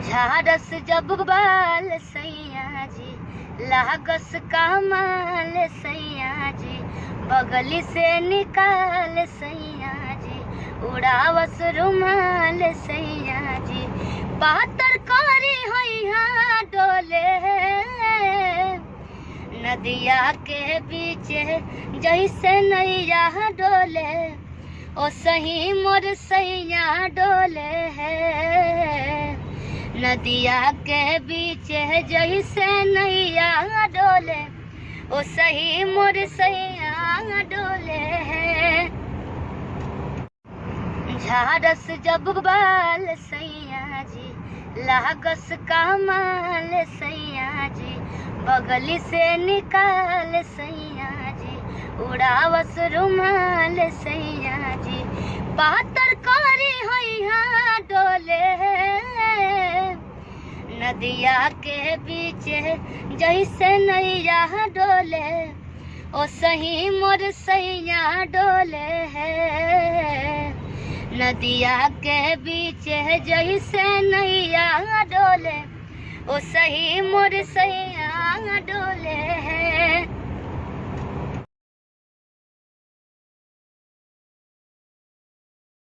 झारस जब बाल सैया जी, लागस कमाल सैया जी, बगली से निकाल सैया जी, उड़ावस रुमाल सैया जी, पातर करी हैया डोले नदिया के बीच जैसे नैया डोले, ओ सही मोर सैया डोले है। नदिया के बीच जैसे नैया डोले, ओ सही मोर सैया डोले है। झारस जब बाल सैया जी, लागस कमाल सैया जी, बगली से निकाल सैया जी, उड़ावस रुमाल सैया जी, पातर करी हैया डोले नदिया के बीच जैसे नैया डोले, ओ सही मोर सैया डोले है। नदिया के बीच जैसे नैया डोले, ओ सही मोर सैया डोले।